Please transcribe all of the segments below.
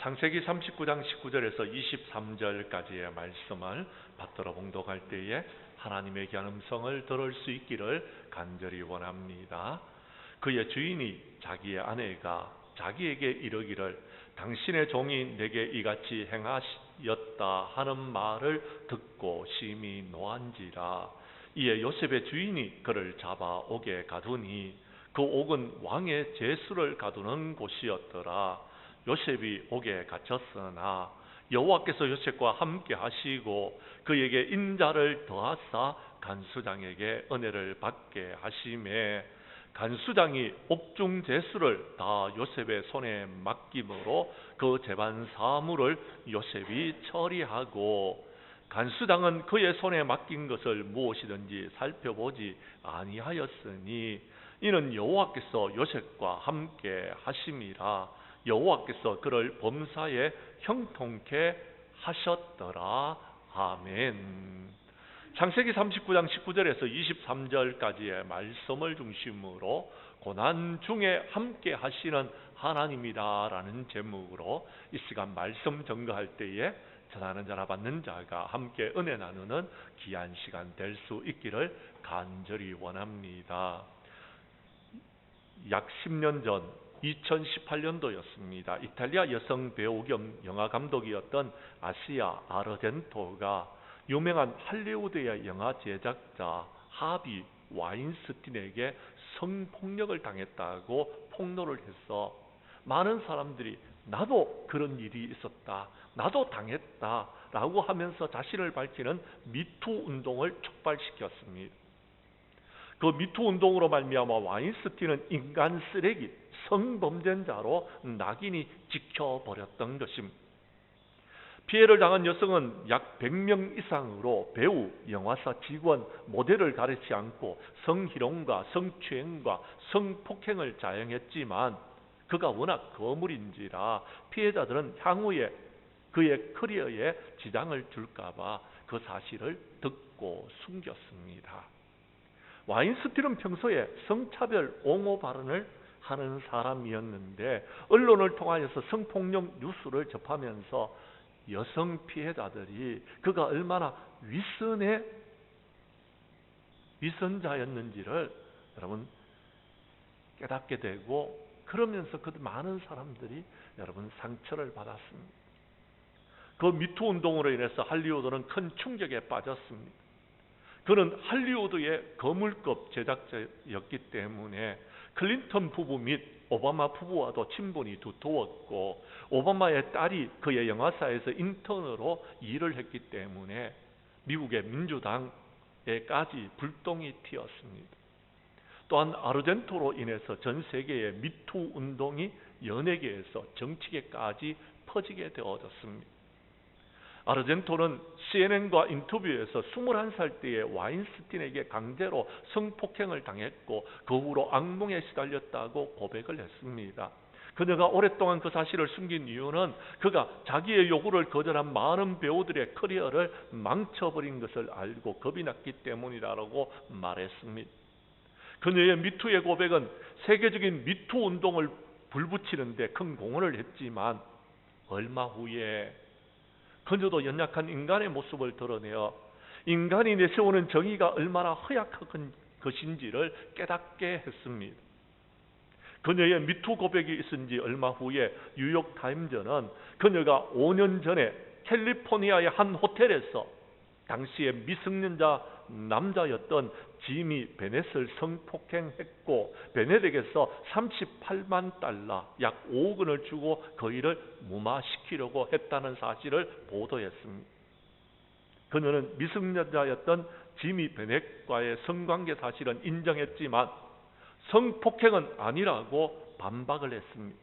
창세기 39장 19절에서 23절까지의 말씀을 받들어 봉독할 때에 하나님의 귀한 음성을 들을 수 있기를 간절히 원합니다. 그의 주인이 자기의 아내가 자기에게 이르기를 당신의 종이 내게 이같이 행하였다 하는 말을 듣고 심히 노한지라. 이에 요셉의 주인이 그를 잡아 옥에 가두니 그 옥은 왕의 제수를 가두는 곳이었더라. 요셉이 옥에 갇혔으나 여호와께서 요셉과 함께 하시고 그에게 인자를 더하사 간수장에게 은혜를 받게 하시매 간수장이 옥중 제수를 다 요셉의 손에 맡김으로 그 재반 사물을 요셉이 처리하고 간수장은 그의 손에 맡긴 것을 무엇이든지 살펴보지 아니하였으니 이는 여호와께서 요셉과 함께 하심이라. 여호와께서 그를 범사에 형통케 하셨더라. 아멘. 창세기 39장 19절에서 23절까지의 말씀을 중심으로 고난 중에 함께 하시는 하나님이다라는 제목으로 이 시간 말씀 전가할 때에 전하는 자나 받는 자가 함께 은혜 나누는 귀한 시간 될 수 있기를 간절히 원합니다. 약 10년 전 2018년도였습니다. 이탈리아 여성 배우 겸 영화 감독이었던 아시아 아르젠토가 유명한 할리우드의 영화 제작자 하비 와인스틴에게 성폭력을 당했다고 폭로를 해서 많은 사람들이 나도 그런 일이 있었다, 나도 당했다 라고 하면서 자신을 밝히는 미투 운동을 촉발시켰습니다. 그 미투 운동으로 말미암아 와인스틴은 인간 쓰레기, 성범죄자로 낙인이 찍혀버렸던 것입니다. 피해를 당한 여성은 약 100명 이상으로 배우, 영화사 직원, 모델을 가리지 않고 성희롱과 성추행과 성폭행을 자행했지만 그가 워낙 거물인지라 피해자들은 향후에 그의 커리어에 지장을 줄까봐 그 사실을 듣고 숨겼습니다. 와인스틴은 평소에 성차별 옹호 발언을 하는 사람이었는데 언론을 통하여서 성폭력 뉴스를 접하면서 여성 피해자들이 그가 얼마나 위선자였는지를 여러분 깨닫게 되고, 그러면서 그 많은 사람들이 여러분 상처를 받았습니다. 그 미투 운동으로 인해서 할리우드는 큰 충격에 빠졌습니다. 그는 할리우드의 거물급 제작자였기 때문에 클린턴 부부 및 오바마 부부와도 친분이 두터웠고 오바마의 딸이 그의 영화사에서 인턴으로 일을 했기 때문에 미국의 민주당에까지 불똥이 튀었습니다. 또한 아르젠토로 인해서 전 세계의 미투 운동이 연예계에서 정치계까지 퍼지게 되어졌습니다. 아르젠토는 CNN과 인터뷰에서 21살 때에 와인스틴에게 강제로 성폭행을 당했고 그 후로 악몽에 시달렸다고 고백을 했습니다. 그녀가 오랫동안 그 사실을 숨긴 이유는 그가 자기의 요구를 거절한 많은 배우들의 커리어를 망쳐버린 것을 알고 겁이 났기 때문이라고 말했습니다. 그녀의 미투의 고백은 세계적인 미투 운동을 불붙이는 데 큰 공헌을 했지만 얼마 후에 그녀도 연약한 인간의 모습을 드러내어 인간이 내세우는 정의가 얼마나 허약한 것인지를 깨닫게 했습니다. 그녀의 미투 고백이 있은 지 얼마 후에 뉴욕타임즈는 그녀가 5년 전에 캘리포니아의 한 호텔에서 당시에 미성년자 남자였던 지미 베넷을 성폭행했고 베넷에게서 $38만 약 5억 원을 주고 그이를 무마시키려고 했다는 사실을 보도했습니다. 그녀는 미성년자였던 지미 베넷과의 성관계 사실은 인정했지만 성폭행은 아니라고 반박을 했습니다.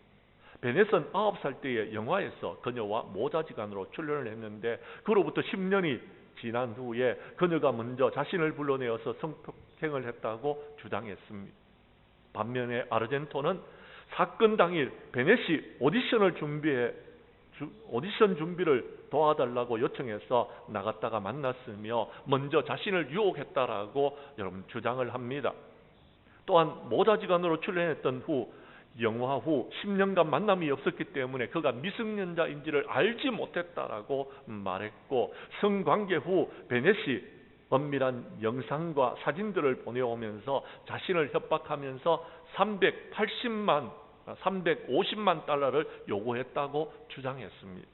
베넷은 9살 때의 영화에서 그녀와 모자지간으로 출연을 했는데 그로부터 10년이 지난 후에 그녀가 먼저 자신을 불러내어서 성폭행을 했다고 주장했습니다. 반면에 아르젠토는 사건 당일 베넷이 오디션 준비를 도와달라고 요청해서 나갔다가 만났으며 먼저 자신을 유혹했다라고 여러분 주장을 합니다. 또한 모자지간으로 출연했던 후 영화 후 10년간 만남이 없었기 때문에 그가 미성년자인지를 알지 못했다라고 말했고, 성관계 후 베넷이 엄밀한 영상과 사진들을 보내오면서 자신을 협박하면서 350만 달러를 요구했다고 주장했습니다.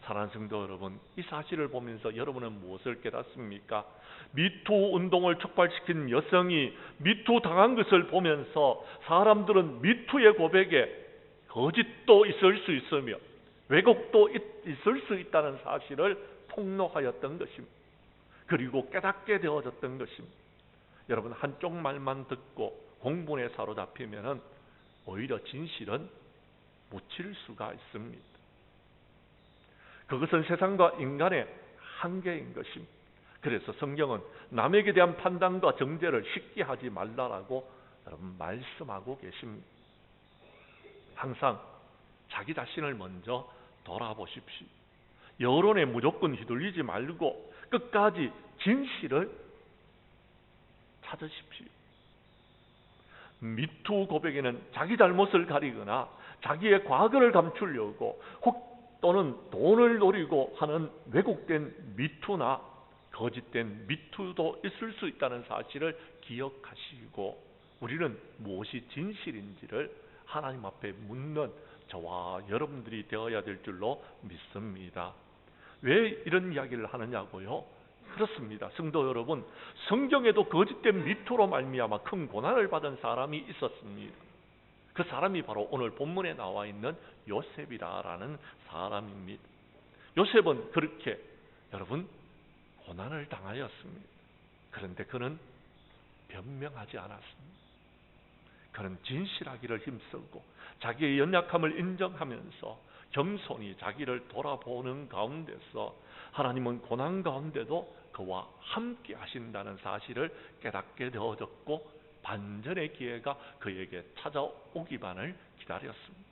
사랑하는 성도 여러분, 이 사실을 보면서 여러분은 무엇을 깨닫습니까? 미투 운동을 촉발시킨 여성이 미투 당한 것을 보면서 사람들은 미투의 고백에 거짓도 있을 수 있으며 왜곡도 있을 수 있다는 사실을 폭로하였던 것입니다. 그리고 깨닫게 되어졌던 것입니다. 여러분, 한쪽 말만 듣고 공분에 사로잡히면 오히려 진실은 묻힐 수가 있습니다. 그것은 세상과 인간의 한계인 것입니다. 그래서 성경은 남에게 대한 판단과 정죄를 쉽게 하지 말라라고 여러분 말씀하고 계십니다. 항상 자기 자신을 먼저 돌아보십시오. 여론에 무조건 휘둘리지 말고 끝까지 진실을 찾으십시오. 미투 고백에는 자기 잘못을 가리거나 자기의 과거를 감추려고 또는 돈을 노리고 하는 왜곡된 미투나 거짓된 미투도 있을 수 있다는 사실을 기억하시고, 우리는 무엇이 진실인지를 하나님 앞에 묻는 저와 여러분들이 되어야 될 줄로 믿습니다. 왜 이런 이야기를 하느냐고요? 그렇습니다. 성도 여러분, 성경에도 거짓된 미투로 말미암아 큰 고난을 받은 사람이 있었습니다. 그 사람이 바로 오늘 본문에 나와 있는 요셉이라는 사람입니다. 요셉은 그렇게 여러분 고난을 당하였습니다. 그런데 그는 변명하지 않았습니다. 그는 진실하기를 힘쓰고 자기의 연약함을 인정하면서 겸손히 자기를 돌아보는 가운데서 하나님은 고난 가운데도 그와 함께 하신다는 사실을 깨닫게 되어졌고, 반전의 기회가 그에게 찾아오기만을 기다렸습니다.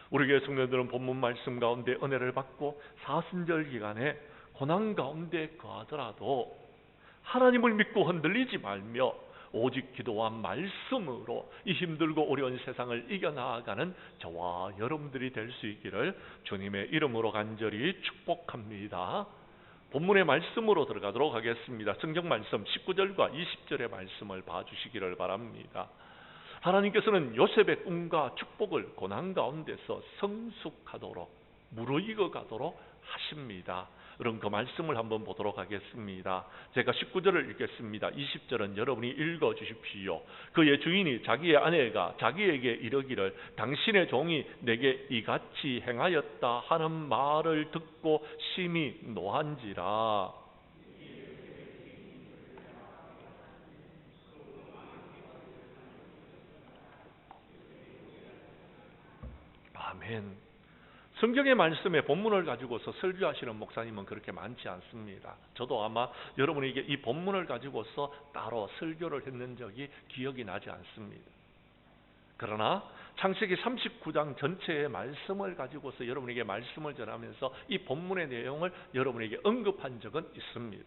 우리 교회 성도들은 본문 말씀 가운데 은혜를 받고 사순절 기간에 고난 가운데 거하더라도 하나님을 믿고 흔들리지 말며 오직 기도와 말씀으로 이 힘들고 어려운 세상을 이겨나가는 저와 여러분들이 될 수 있기를 주님의 이름으로 간절히 축복합니다. 본문의 말씀으로 들어가도록 하겠습니다. 성경 말씀 19절과 20절의 말씀을 봐주시기를 바랍니다. 하나님께서는 요셉의 꿈과 축복을 고난 가운데서 성숙하도록 무르익어가도록 하십니다. 그럼 그 말씀을 한번 보도록 하겠습니다. 제가 19절을 읽겠습니다. 20절은 여러분이 읽어주십시오. 그의 주인이 자기의 아내가 자기에게 이르기를 당신의 종이 내게 이같이 행하였다 하는 말을 듣고 심히 노한지라. 아멘. 성경의 말씀에 본문을 가지고서 설교하시는 목사님은 그렇게 많지 않습니다. 저도 아마 여러분에게 이 본문을 가지고서 따로 설교를 했는 적이 기억이 나지 않습니다. 그러나 창세기 39장 전체의 말씀을 가지고서 여러분에게 말씀을 전하면서 이 본문의 내용을 여러분에게 언급한 적은 있습니다.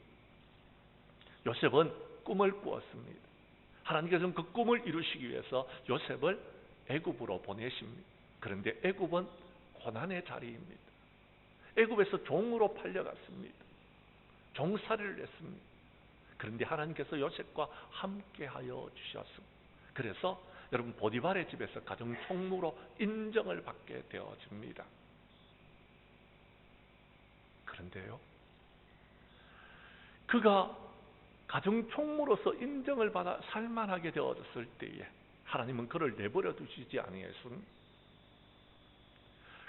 요셉은 꿈을 꾸었습니다. 하나님께서는 그 꿈을 이루시기 위해서 요셉을 애굽으로 보내십니다. 그런데 애굽은 고난의 자리입니다. 애굽에서 종으로 팔려갔습니다. 종살이를 했습니다. 그런데 하나님께서 요셉과 함께하여 주셨습니다. 그래서 여러분 보디발의 집에서 가정 총무로 인정을 받게 되어집니다. 그런데요, 그가 가정 총무로서 인정을 받아 살만하게 되어졌을 때에 하나님은 그를 내버려 두시지 아니했습니다.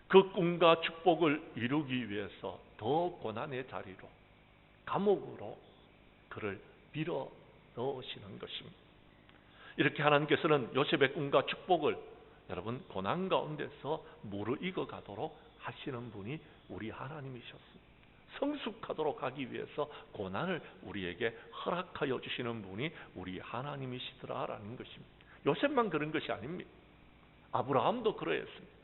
그 꿈과 축복을 이루기 위해서 더 고난의 자리로, 감옥으로 그를 밀어 넣으시는 것입니다. 이렇게 하나님께서는 요셉의 꿈과 축복을 여러분 고난 가운데서 무르익어 가도록 하시는 분이 우리 하나님이셨습니다. 성숙하도록 하기 위해서 고난을 우리에게 허락하여 주시는 분이 우리 하나님이시더라라는 것입니다. 요셉만 그런 것이 아닙니다. 아브라함도 그러했습니다.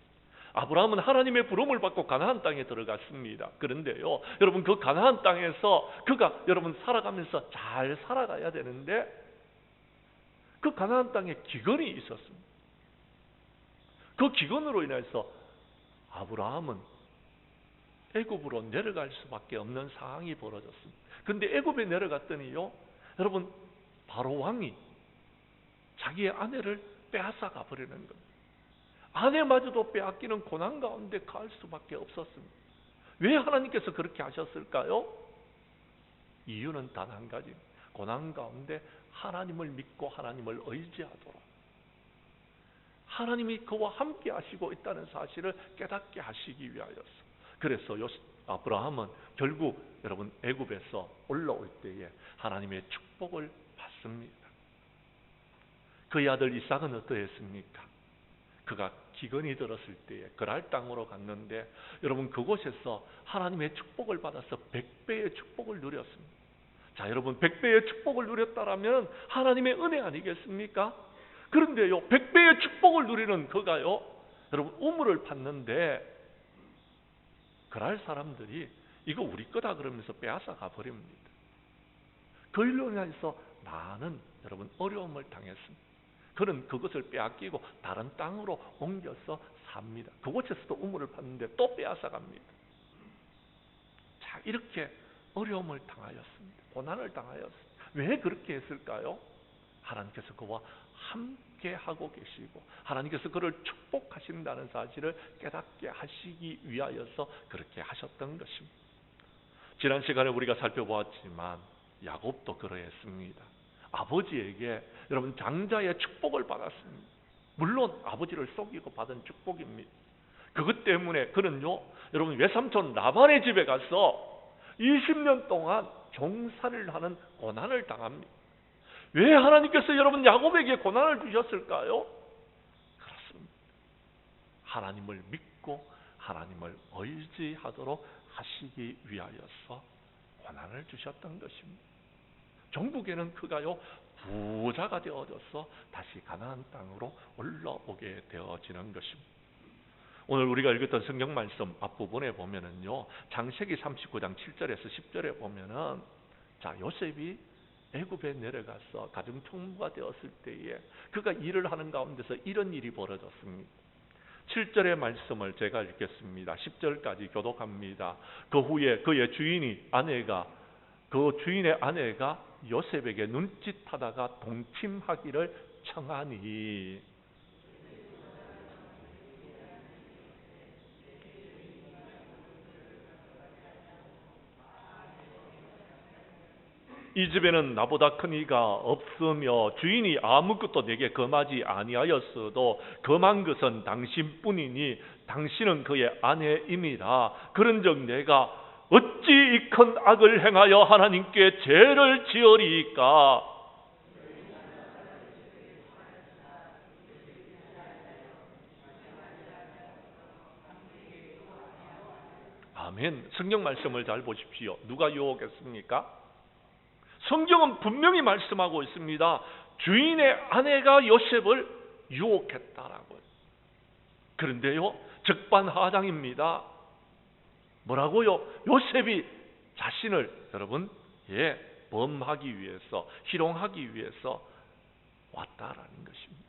아브라함은 하나님의 부름을 받고 가나안 땅에 들어갔습니다. 그런데요, 여러분 그 가나안 땅에서 그가 여러분 살아가면서 잘 살아가야 되는데 그 가나안 땅에 기근이 있었습니다. 그 기근으로 인해서 아브라함은 애굽으로 내려갈 수밖에 없는 상황이 벌어졌습니다. 그런데 애굽에 내려갔더니요, 여러분, 바로 왕이 자기의 아내를 빼앗아가 버리는 겁니다. 아내마저도 빼앗기는 고난 가운데 갈 수밖에 없었습니다. 왜 하나님께서 그렇게 하셨을까요? 이유는 단 한 가지. 고난 가운데 하나님을 믿고 하나님을 의지하도록, 하나님이 그와 함께 하시고 있다는 사실을 깨닫게 하시기 위하였어. 그래서 아브라함은 결국 여러분 애굽에서 올라올 때에 하나님의 축복을 받습니다. 그의 아들 이삭은 어떠했습니까? 그가 기근이 들었을 때에 그랄 땅으로 갔는데 여러분 그곳에서 하나님의 축복을 받아서 100배의 축복을 누렸습니다. 자, 여러분 100배의 축복을 누렸다라면 하나님의 은혜 아니겠습니까? 그런데요, 100배의 축복을 누리는 그가요, 여러분 우물을 팠는데 그랄 사람들이 이거 우리 거다 그러면서 빼앗아 가버립니다. 그 일로 인해서 많은 여러분 어려움을 당했습니다. 그는 그것을 빼앗기고 다른 땅으로 옮겨서 삽니다. 그곳에서도 우물을 팠는데 또 빼앗아 갑니다. 자, 이렇게 어려움을 당하였습니다. 고난을 당하였습니다. 왜 그렇게 했을까요? 하나님께서 그와 함께 하고 계시고 하나님께서 그를 축복하신다는 사실을 깨닫게 하시기 위하여서 그렇게 하셨던 것입니다. 지난 시간에 우리가 살펴보았지만 야곱도 그러했습니다. 아버지에게 여러분 장자의 축복을 받았습니다. 물론 아버지를 속이고 받은 축복입니다. 그것 때문에 그는요, 여러분 외삼촌 라반의 집에 가서 20년 동안 종살이를 하는 고난을 당합니다. 왜 하나님께서 여러분 야곱에게 고난을 주셨을까요? 그렇습니다. 하나님을 믿고 하나님을 의지하도록 하시기 위하여서 고난을 주셨던 것입니다. 종국에는 그가요 부자가 되어져서 다시 가나안 땅으로 올라오게 되어지는 것입니다. 오늘 우리가 읽었던 성경 말씀 앞부분에 보면은요, 창세기 39장 7절에서 10절에 보면은 자, 요셉이 애굽에 내려가서 가정 총무가 되었을 때에 그가 일을 하는 가운데서 이런 일이 벌어졌습니다. 7절의 말씀을 제가 읽겠습니다. 10절까지 교독합니다. 그 후에 그의 주인의 아내가 요셉에게 눈짓하다가 동침하기를 청하니 이 집에는 나보다 큰 이가 없으며 주인이 아무것도 내게 금하지 아니하였어도 금한 것은 당신뿐이니 당신은 그의 아내임이라. 그런즉 내가 어찌 이 큰 악을 행하여 하나님께 죄를 지으리이까. 아멘. 성경 말씀을 잘 보십시오. 누가 유혹했습니까? 성경은 분명히 말씀하고 있습니다. 주인의 아내가 요셉을 유혹했다라고요. 그런데요, 적반하장입니다. 뭐라고요? 요셉이 자신을 여러분 범하기 위해서, 희롱하기 위해서 왔다라는 것입니다.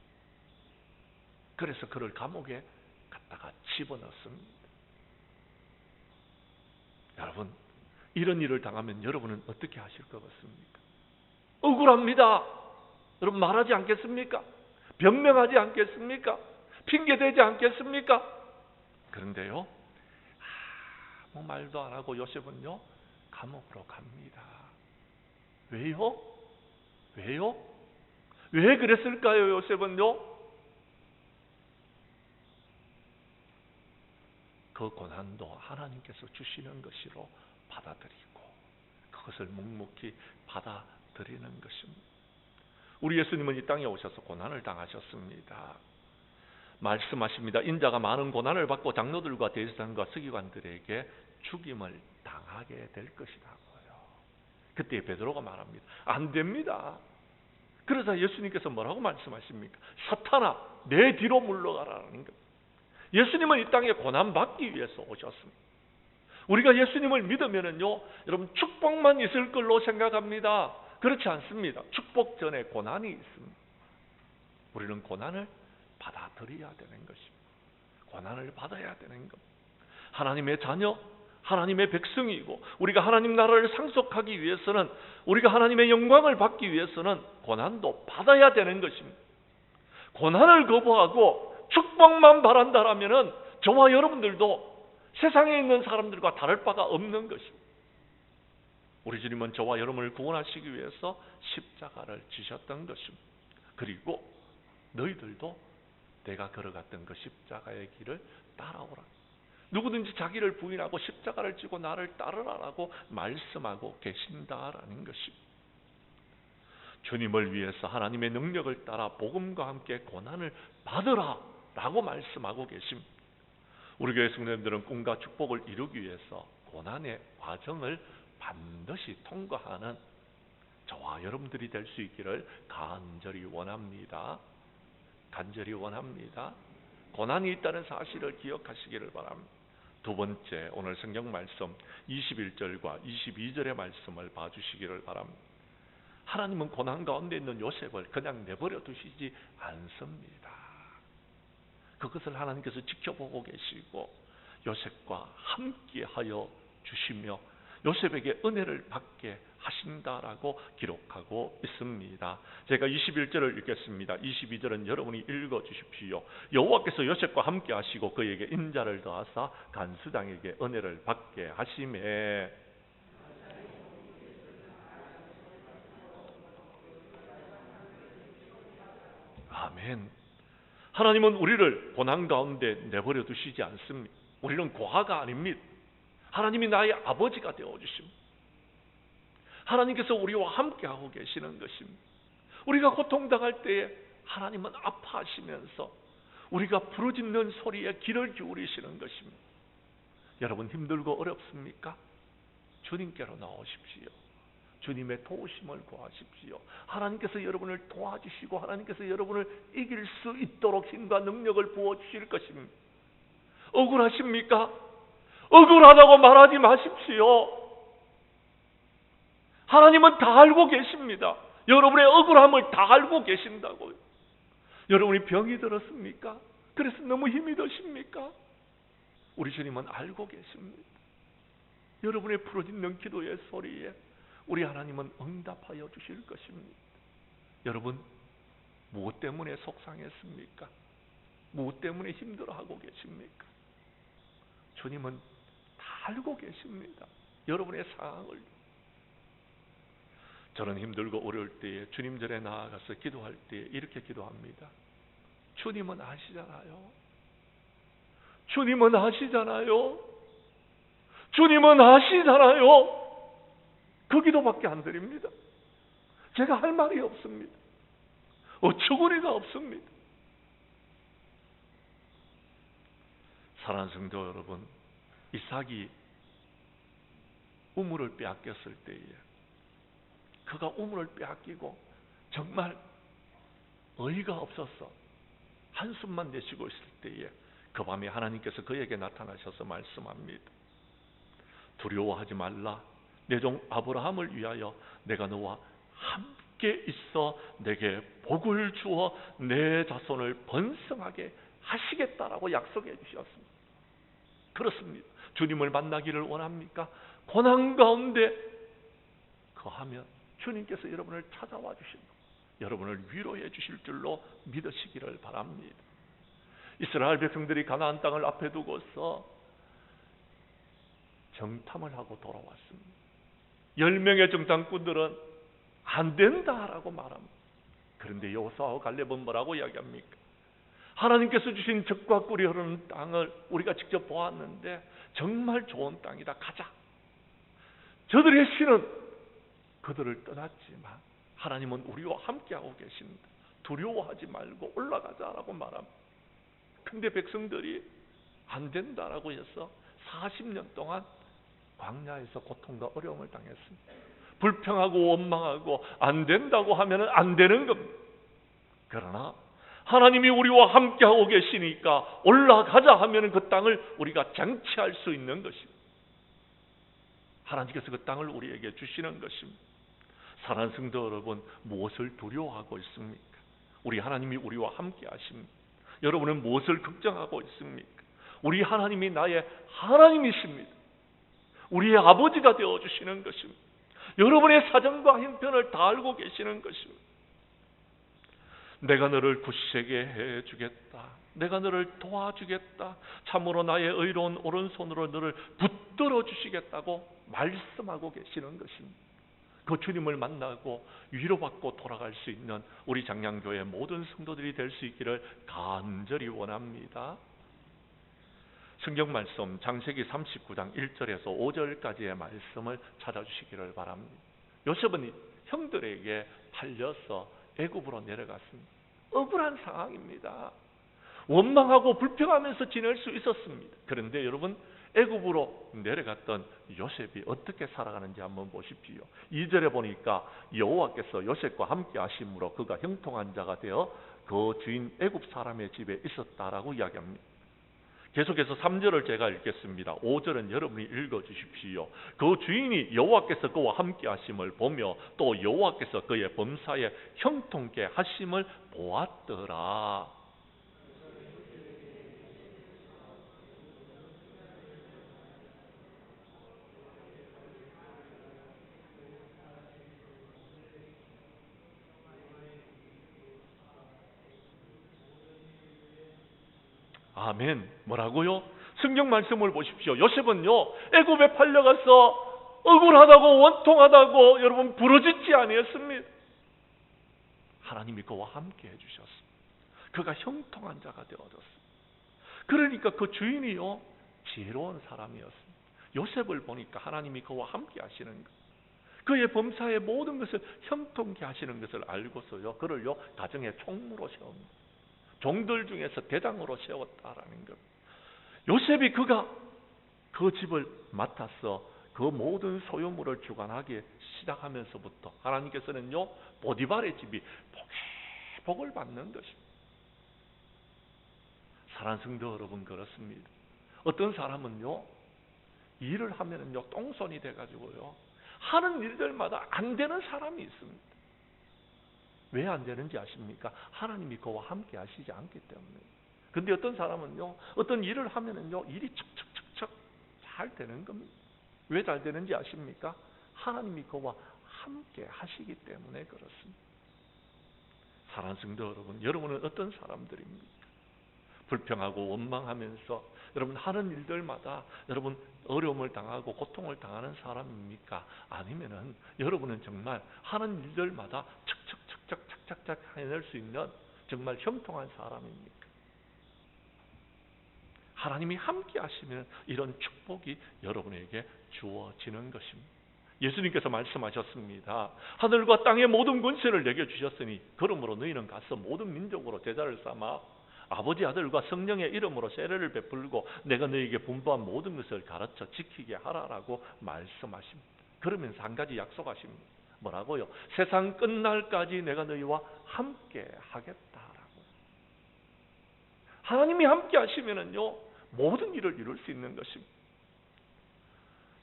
그래서 그를 감옥에 갖다가 집어넣습니다. 여러분, 이런 일을 당하면 여러분은 어떻게 하실 것 같습니까? 억울합니다. 여러분 말하지 않겠습니까? 변명하지 않겠습니까? 핑계대지 않겠습니까? 그런데요, 아무 말도 안 하고 요셉은요 감옥으로 갑니다. 왜요? 왜요? 왜 그랬을까요? 요셉은요, 그 고난도 하나님께서 주시는 것으로 받아들이고 그것을 묵묵히 받아들이는 것입니다. 우리 예수님은 이 땅에 오셔서 고난을 당하셨습니다. 말씀하십니다. 인자가 많은 고난을 받고 장로들과 대제사장과 서기관들에게 죽임을 당하게 될 것이라고요. 그때 베드로가 말합니다. 안 됩니다. 그러자 예수님께서 뭐라고 말씀하십니까? 사탄아, 내 뒤로 물러가라는 것. 예수님은 이 땅에 고난받기 위해서 오셨습니다. 우리가 예수님을 믿으면은요, 여러분 축복만 있을 걸로 생각합니다. 그렇지 않습니다. 축복 전에 고난이 있습니다. 우리는 고난을 받아들여야 되는 것입니다. 고난을 받아야 되는 것. 하나님의 자녀, 하나님의 백성이고 우리가 하나님 나라를 상속하기 위해서는, 우리가 하나님의 영광을 받기 위해서는 고난도 받아야 되는 것입니다. 고난을 거부하고 축복만 바란다라면은 저와 여러분들도 세상에 있는 사람들과 다를 바가 없는 것입니다. 우리 주님은 저와 여러분을 구원하시기 위해서 십자가를 지셨던 것입니다. 그리고 너희들도 내가 걸어갔던 그 십자가의 길을 따라오라. 누구든지 자기를 부인하고 십자가를 지고 나를 따르라라고 말씀하고 계신다라는 것입니다. 주님을 위해서 하나님의 능력을 따라 복음과 함께 고난을 받으라 라고 말씀하고 계십니다. 우리 교회 성도님들은 꿈과 축복을 이루기 위해서 고난의 과정을 반드시 통과하는 저와 여러분들이 될 수 있기를 간절히 원합니다. 간절히 원합니다. 고난이 있다는 사실을 기억하시기를 바랍니다. 두 번째, 오늘 성경 말씀 21절과 22절의 말씀을 봐주시기를 바랍니다. 하나님은 고난 가운데 있는 요셉을 그냥 내버려 두시지 않습니다. 그것을 하나님께서 지켜보고 계시고 요셉과 함께하여 주시며 요셉에게 은혜를 받게 하신다라고 기록하고 있습니다. 제가 21절을 읽겠습니다. 22절은 여러분이 읽어주십시오. 여호와께서 요셉과 함께 하시고 그에게 인자를 더하사 간수장에게 은혜를 받게 하시매. 아멘. 하나님은 우리를 고난 가운데 내버려 두시지 않습니다. 우리는 고아가 아닙니다. 하나님이 나의 아버지가 되어주십니다. 하나님께서 우리와 함께하고 계시는 것입니다. 우리가 고통당할 때에 하나님은 아파하시면서 우리가 부르짖는 소리에 귀를 기울이시는 것입니다. 여러분 힘들고 어렵습니까? 주님께로 나오십시오. 주님의 도우심을 구하십시오. 하나님께서 여러분을 도와주시고 하나님께서 여러분을 이길 수 있도록 힘과 능력을 부어주실 것입니다. 억울하십니까? 억울하다고 말하지 마십시오. 하나님은 다 알고 계십니다. 여러분의 억울함을 다 알고 계신다고요. 여러분이 병이 들었습니까? 그래서 너무 힘이 드십니까? 우리 주님은 알고 계십니다. 여러분의 부르짖는 기도의 소리에 우리 하나님은 응답하여 주실 것입니다. 여러분, 무엇 때문에 속상했습니까? 무엇 때문에 힘들어하고 계십니까? 주님은 다 알고 계십니다. 여러분의 상황을. 저는 힘들고 어려울 때에 주님 전에 나아가서 기도할 때에 이렇게 기도합니다. 주님은 아시잖아요. 주님은 아시잖아요. 주님은 아시잖아요. 그 기도밖에 안 드립니다. 제가 할 말이 없습니다. 어처구니가 없습니다. 사랑하는 성도 여러분, 이삭이 우물을 빼앗겼을 때에 그가 우물을 빼앗기고 정말 어이가 없어서 한숨만 내쉬고 있을 때에 그 밤에 하나님께서 그에게 나타나셔서 말씀합니다. 두려워하지 말라. 내 종 아브라함을 위하여 내가 너와 함께 있어 내게 복을 주어 내 자손을 번성하게 하시겠다라고 약속해 주셨습니다. 그렇습니다. 주님을 만나기를 원합니까? 고난 가운데 거하면 주님께서 여러분을 찾아와 주십니다. 여러분을 위로해 주실 줄로 믿으시기를 바랍니다. 이스라엘 백성들이 가나안 땅을 앞에 두고서 정탐을 하고 돌아왔습니다. 10명의 정탐꾼들은 안 된다라고 말합니다. 그런데 여호수아와 갈렙은 뭐라고 이야기합니까? 하나님께서 주신 젖과 꿀이 흐르는 땅을 우리가 직접 보았는데 정말 좋은 땅이다. 가자. 저들의 신은 그들을 떠났지만 하나님은 우리와 함께하고 계십니다. 두려워하지 말고 올라가자라고 말합니다. 근데 백성들이 안 된다라고 해서 40년 동안 광야에서 고통과 어려움을 당했습니다. 불평하고 원망하고 안 된다고 하면 안 되는 겁니다. 그러나 하나님이 우리와 함께하고 계시니까 올라가자 하면 그 땅을 우리가 장치할 수 있는 것입니다. 하나님께서 그 땅을 우리에게 주시는 것입니다. 사랑하는 성도 여러분, 무엇을 두려워하고 있습니까? 우리 하나님이 우리와 함께 하십니다. 여러분은 무엇을 걱정하고 있습니까? 우리 하나님이 나의 하나님이십니다. 우리의 아버지가 되어주시는 것입니다. 여러분의 사정과 형편을 다 알고 계시는 것입니다. 내가 너를 굳세게 해주겠다. 내가 너를 도와주겠다. 참으로 나의 의로운 오른손으로 너를 붙들어 주시겠다고 말씀하고 계시는 것입니다. 그 주님을 만나고 위로받고 돌아갈 수 있는 우리 장량교회 모든 성도들이 될 수 있기를 간절히 원합니다. 성경 말씀 창세기 39장 1절에서 5절까지의 말씀을 찾아주시기를 바랍니다. 요셉은 형들에게 팔려서 애굽으로 내려갔습니다. 억울한 상황입니다. 원망하고 불평하면서 지낼 수 있었습니다. 그런데 여러분, 애굽으로 내려갔던 요셉이 어떻게 살아가는지 한번 보십시오. 2절에 보니까 여호와께서 요셉과 함께 하심으로 그가 형통한 자가 되어 그 주인 애굽 사람의 집에 있었다라고 이야기합니다. 계속해서 3절을 제가 읽겠습니다. 5절은 여러분이 읽어주십시오. 그 주인이 여호와께서 그와 함께 하심을 보며 또 여호와께서 그의 범사에 형통케 하심을 보았더라. 아멘. 뭐라고요? 성경 말씀을 보십시오. 요셉은요, 애굽에 팔려가서 억울하다고 원통하다고 여러분 부르짖지 아니었습니다. 하나님이 그와 함께 해주셨습니다. 그가 형통한 자가 되어졌습니다. 그러니까 그 주인이요, 지혜로운 사람이었습니다. 요셉을 보니까 하나님이 그와 함께 하시는 것, 그의 범사의 모든 것을 형통케 하시는 것을 알고서요, 그를요 가정의 총무로 세웁니다. 종들 중에서 대장으로 세웠다라는 것. 요셉이 그가 그 집을 맡아서 그 모든 소유물을 주관하기 시작하면서부터 하나님께서는요, 보디발의 집이 복을 받는 것입니다. 사랑하는 성도 여러분, 그렇습니다. 어떤 사람은요, 일을 하면은요 똥손이 돼가지고요 하는 일들마다 안 되는 사람이 있습니다. 왜 안 되는지 아십니까? 하나님이 그와 함께 하시지 않기 때문에. 근데 어떤 사람은요, 어떤 일을 하면은요, 일이 척척척척 잘 되는 겁니다. 왜 잘 되는지 아십니까? 하나님이 그와 함께 하시기 때문에 그렇습니다. 사랑하는 성도 여러분, 여러분은 어떤 사람들입니까? 불평하고 원망하면서 여러분 하는 일들마다 여러분 어려움을 당하고 고통을 당하는 사람입니까? 아니면은 여러분은 정말 하는 일들마다 착착착착착착 해낼 수 있는 정말 형통한 사람입니까? 하나님이 함께 하시면 이런 축복이 여러분에게 주어지는 것입니다. 예수님께서 말씀하셨습니다. 하늘과 땅의 모든 권세를 내게 주셨으니 그러므로 너희는 가서 모든 민족으로 제자를 삼아 아버지, 아들과 성령의 이름으로 세례를 베풀고 내가 너희에게 분부한 모든 것을 가르쳐 지키게 하라라고 말씀하십니다. 그러면서 한 가지 약속하십니다. 뭐라고요? 세상 끝날까지 내가 너희와 함께 하겠다라고. 하나님이 함께 하시면은요 모든 일을 이룰 수 있는 것입니다.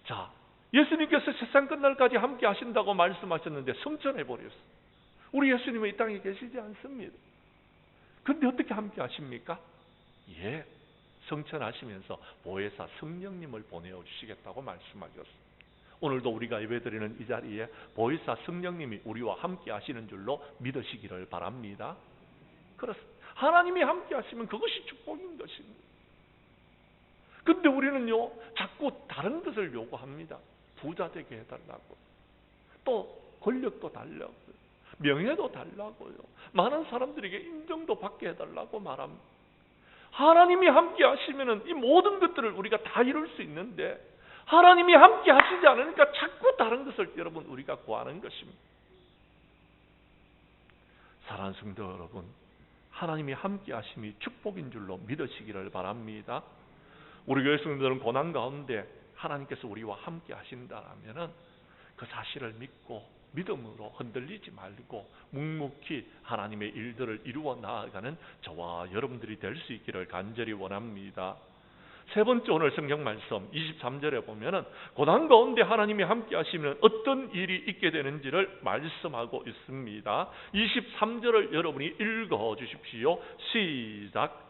자, 예수님께서 세상 끝날까지 함께 하신다고 말씀하셨는데 성천해 버렸어요. 우리 예수님은 이 땅에 계시지 않습니다. 근데 어떻게 함께 하십니까? 예, 성천하시면서 보혜사 성령님을 보내어 주시겠다고 말씀하셨습니다. 오늘도 우리가 예배드리는 이 자리에 보혜사 성령님이 우리와 함께 하시는 줄로 믿으시기를 바랍니다. 그렇습니다. 하나님이 함께 하시면 그것이 축복인 것입니다. 근데 우리는요 자꾸 다른 것을 요구합니다. 부자 되게 해달라고, 또 권력도 달라고, 명예도 달라고요. 많은 사람들에게 인정도 받게 해달라고 말합니다. 하나님이 함께 하시면은 이 모든 것들을 우리가 다 이룰 수 있는데 하나님이 함께 하시지 않으니까 자꾸 다른 것을 여러분 우리가 구하는 것입니다. 사랑하는 성도 여러분, 하나님이 함께 하심이 축복인 줄로 믿으시기를 바랍니다. 우리 교회 성도들은 고난 가운데 하나님께서 우리와 함께 하신다라면은 그 사실을 믿고 믿음으로 흔들리지 말고 묵묵히 하나님의 일들을 이루어 나아가는 저와 여러분들이 될 수 있기를 간절히 원합니다. 세 번째 오늘 성경 말씀 23절에 보면은 고난 가운데 하나님이 함께 하시면 어떤 일이 있게 되는지를 말씀하고 있습니다. 23절을 여러분이 읽어 주십시오. 시작.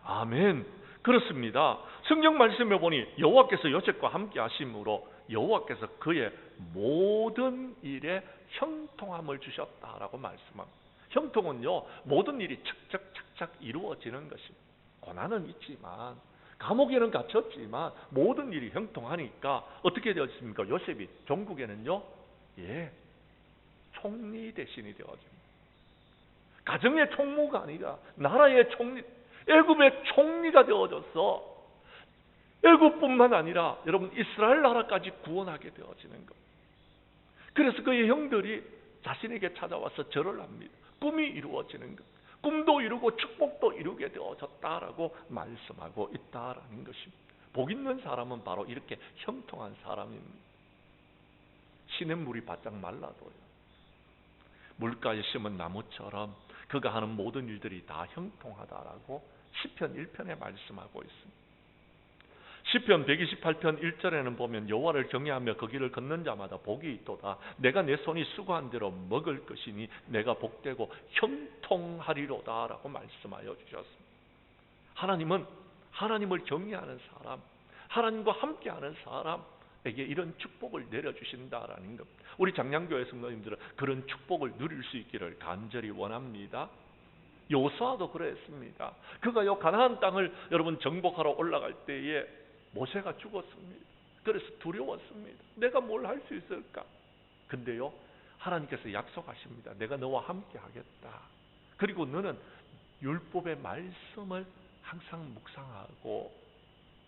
아멘. 그렇습니다. 성경 말씀에 보니 여호와께서 요셉과 함께 하심으로 여호와께서 그의 모든 일에 형통함을 주셨다라고 말씀합니다. 형통은요, 모든 일이 착착착착 이루어지는 것입니다. 고난은 있지만, 감옥에는 갇혔지만 모든 일이 형통하니까 어떻게 되었습니까? 요셉이 종국에는요, 총리 대신이 되어집니다. 가정의 총무가 아니라 나라의 총리, 애굽의 총리가 되어져서 애굽뿐만 아니라 여러분 이스라엘 나라까지 구원하게 되어지는 것. 그래서 그의 형들이 자신에게 찾아와서 절을 합니다. 꿈이 이루어지는 것. 꿈도 이루고 축복도 이루게 되어졌다라고 말씀하고 있다라는 것입니다. 복 있는 사람은 바로 이렇게 형통한 사람입니다. 시냇물이 바짝 말라도요, 물가에 심은 나무처럼 그가 하는 모든 일들이 다 형통하다라고 시편 1편에 말씀하고 있습니다. 시편 128편 1절에는 보면 여호와를 경외하며 그 길을 걷는 자마다 복이 있도다. 내가 내 손이 수고한 대로 먹을 것이니 내가 복되고 형통하리로다 라고 말씀하여 주셨습니다. 하나님은 하나님을 경외하는 사람, 하나님과 함께하는 사람에게 이런 축복을 내려주신다라는 것. 우리 장량교회 성도님들은 그런 축복을 누릴 수 있기를 간절히 원합니다. 요수아도 그랬습니다. 그가 요 가나안 땅을 여러분 정복하러 올라갈 때에 모세가 죽었습니다. 그래서 두려웠습니다. 내가 뭘 할 수 있을까? 근데요, 하나님께서 약속하십니다. 내가 너와 함께 하겠다. 그리고 너는 율법의 말씀을 항상 묵상하고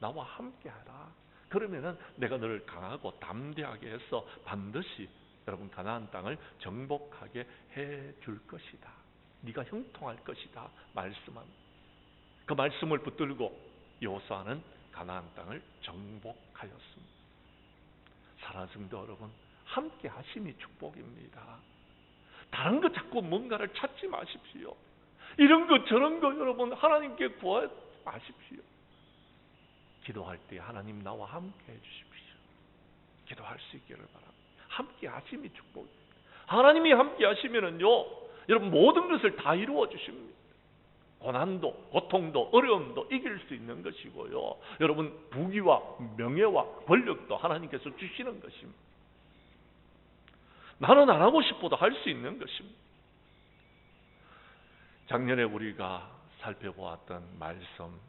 나와 함께 하라. 그러면은 내가 너를 강하고 담대하게 해서 반드시 여러분 가나안 땅을 정복하게 해 줄 것이다. 네가 형통할 것이다 말씀합니다. 그 말씀을 붙들고 여호수아는 가나안 땅을 정복하였습니다. 사랑하는 성도 여러분, 함께 하심이 축복입니다. 다른 거 자꾸 뭔가를 찾지 마십시오. 이런 거 저런 거 여러분 하나님께 구하지 마십시오. 기도할 때 하나님 나와 함께 해주십시오. 기도할 수 있기를 바랍니다. 함께 하심이 축복입니다. 하나님이 함께 하시면은요, 여러분 모든 것을 다 이루어 주십니다. 고난도, 고통도, 어려움도 이길 수 있는 것이고요. 여러분 부귀와 명예와 권력도 하나님께서 주시는 것입니다. 나는 안 하고 싶어도 할 수 있는 것입니다. 작년에 우리가 살펴보았던 말씀,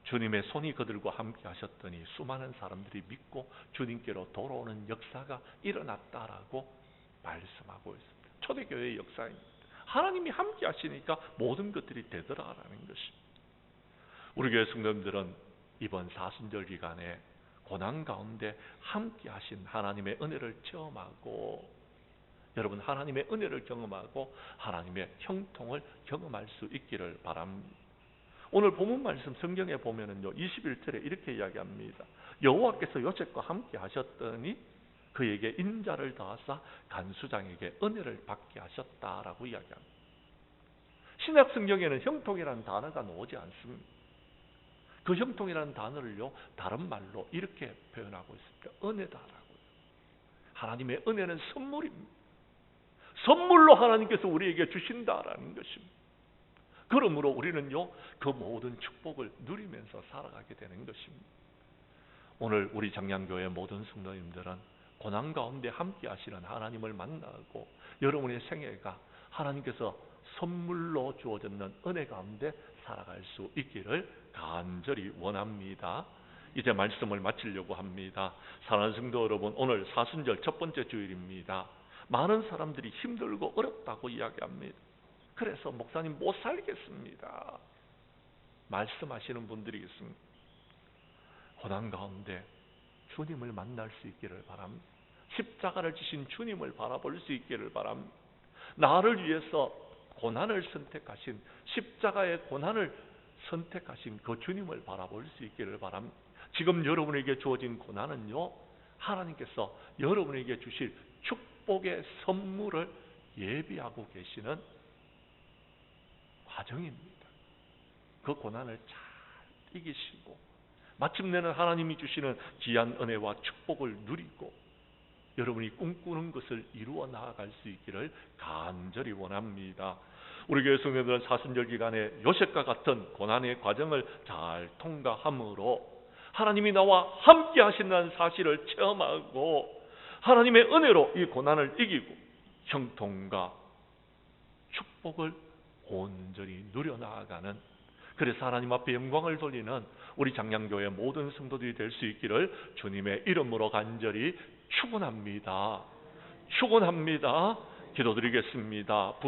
주님의 손이 그들과 함께 하셨더니 수많은 사람들이 믿고 주님께로 돌아오는 역사가 일어났다라고 말씀하고 있습니다. 초대교회의 역사입니다. 하나님이 함께 하시니까 모든 것들이 되더라라는 것입니다. 우리 교회 성도님들은 이번 사순절 기간에 고난 가운데 함께 하신 하나님의 은혜를 체험하고, 여러분 하나님의 은혜를 경험하고 하나님의 형통을 경험할 수 있기를 바랍니다. 오늘 본문 말씀 성경에 보면은요, 21절에 이렇게 이야기합니다. 여호와께서 요셉과 함께 하셨더니 그에게 인자를 더하사 간수장에게 은혜를 받게 하셨다라고 이야기합니다. 신약 성경에는 형통이라는 단어가 나오지 않습니다. 그 형통이라는 단어를요, 다른 말로 이렇게 표현하고 있습니다. 은혜다라고요. 하나님의 은혜는 선물입니다. 선물로 하나님께서 우리에게 주신다라는 것입니다. 그러므로 우리는요, 그 모든 축복을 누리면서 살아가게 되는 것입니다. 오늘 우리 장량교회 모든 성도님들은 고난 가운데 함께 하시는 하나님을 만나고 여러분의 생애가 하나님께서 선물로 주어졌는 은혜 가운데 살아갈 수 있기를 간절히 원합니다. 이제 말씀을 마치려고 합니다. 사랑하는 성도 여러분, 오늘 사순절 첫 번째 주일입니다. 많은 사람들이 힘들고 어렵다고 이야기합니다. 그래서 목사님 못 살겠습니다 말씀하시는 분들이 있습니다. 고난 가운데 주님을 만날 수 있기를 바랍니다. 십자가를 지신 주님을 바라볼 수 있기를 바랍니다. 나를 위해서 고난을 선택하신, 십자가의 고난을 선택하신 그 주님을 바라볼 수 있기를 바랍니다. 지금 여러분에게 주어진 고난은요, 하나님께서 여러분에게 주실 축복의 선물을 예비하고 계시는 과정입니다. 그 고난을 잘 이기시고 마침내는 하나님이 주시는 귀한 은혜와 축복을 누리고 여러분이 꿈꾸는 것을 이루어 나아갈 수 있기를 간절히 원합니다. 우리 교회 성도들은 사순절 기간에 요셉과 같은 고난의 과정을 잘 통과함으로 하나님이 나와 함께 하신다는 사실을 체험하고 하나님의 은혜로 이 고난을 이기고 형통과 축복을 온전히 누려나가는, 그래서 하나님 앞에 영광을 돌리는 우리 장량교회 모든 성도들이 될 수 있기를 주님의 이름으로 간절히 축원합니다. 축원합니다. 기도드리겠습니다.